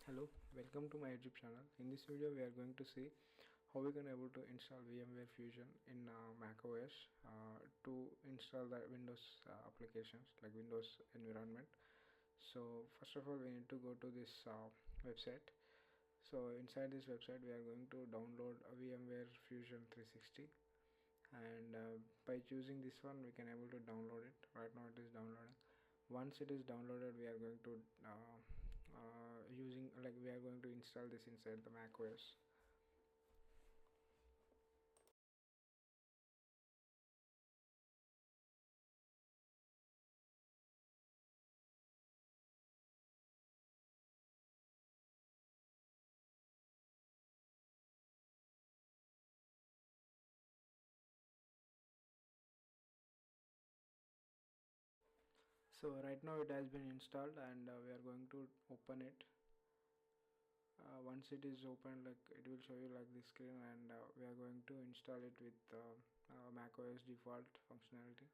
Hello, welcome to my YouTube channel. In this video, we are going to see how we can able to install VMware Fusion in Mac OS to install the Windows applications like Windows environment. So first of all, we need to go to this website. So inside this website, we are going to download a VMware Fusion 360, and by choosing this one, we can able to download it. Right now, it is downloading. Once it is downloaded, we are going to using like we are going to install this inside the Mac OS. So right now it has been installed, and we are going to open it. Once it is open, like it will show you like this screen, and we are going to install it with Mac OS default functionality.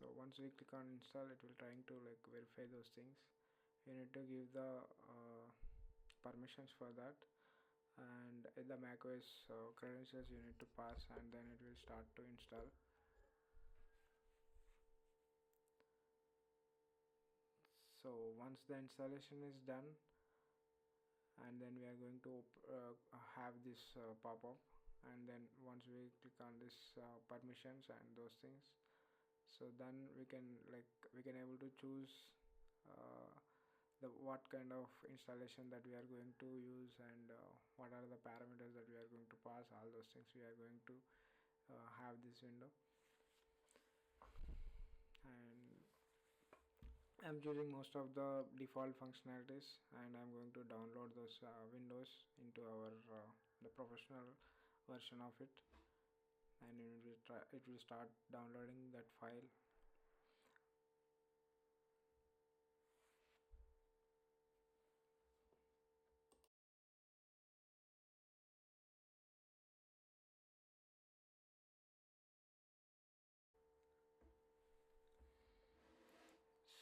So once we click on install, it will trying to like verify those things. You need to give the permissions for that, and in the macOS credentials you need to pass, and then it will start to install. So once the installation is done, and then we are going to have this pop-up, and then once we click on this permissions and those things, so then we can able to choose uh, the what kind of installation that we are going to use, and what are the parameters that we are going to pass. All those things we are going to have this window, and I'm choosing most of the default functionalities, and I'm going to download those windows into our the professional version of it, and it will start downloading that file.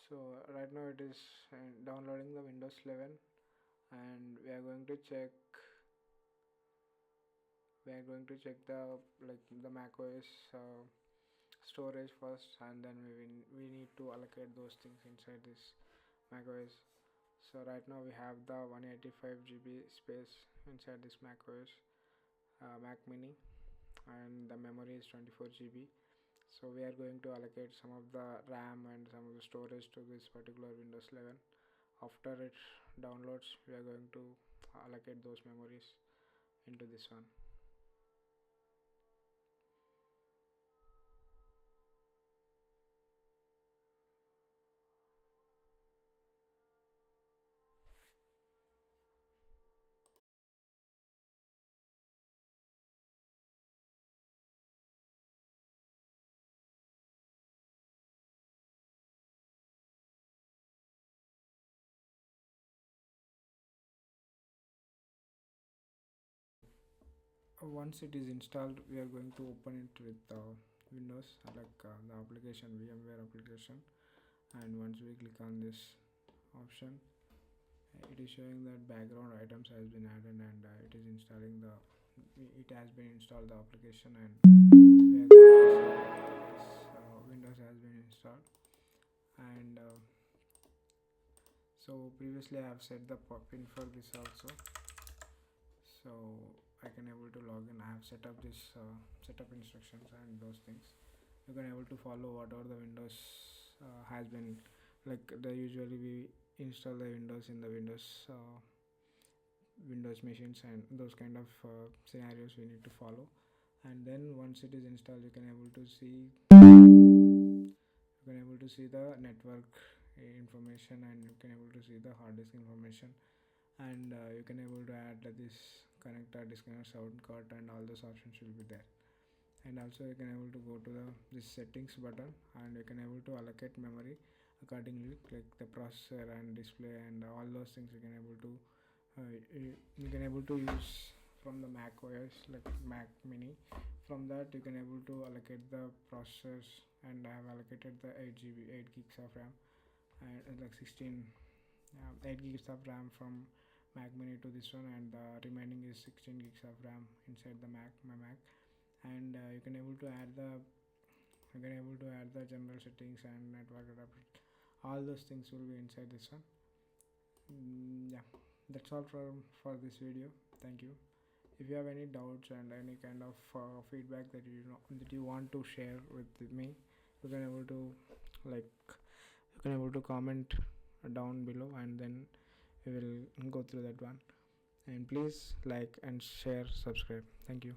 So right now it is downloading the Windows 11, and we are going to check the like the macOS storage first, and then we need to allocate those things inside this macOS. So right now we have the 185 GB space inside this macOS Mac Mini, and the memory is 24 GB. So we are going to allocate some of the RAM and some of the storage to this particular Windows 11. After it downloads, we are going to allocate those memories into this one. Once it is installed, we are going to open it with Windows, the application, VMware application. And once we click on this option, it is showing that background items has been added, and it is installing the it has been installed the application, and we are going to see this Windows has been installed. And so previously I have set the pin for this also, so I can able to log in. I have set up this setup instructions and those things. You can able to follow whatever the Windows has been, like the usually we install the Windows in the Windows machines, and those kind of scenarios we need to follow. And then once it is installed, you can able to see the network information, and you can able to see the hard disk information, and you can able to add this connector, disconnect, sound card, and all those options will be there. And also you can able to go to the this settings button, and you can able to allocate memory accordingly, like the processor and display and all those things you can able to you can able to use from the Mac OS, like Mac Mini. From that you can able to allocate the processors, and I have allocated the 8 GB, 8 gigs of RAM, and like 16 8 gigs of RAM from Mac Mini to this one, and the remaining is 16 gigs of RAM inside the my Mac. And you can able to add the general settings and network adapter. All those things will be inside this one. Yeah, that's all for this video. Thank you. If you have any doubts and any kind of feedback that that you want to share with me, you can able to like comment down below, and then we will go through that one. And please like and share, subscribe. Thank you.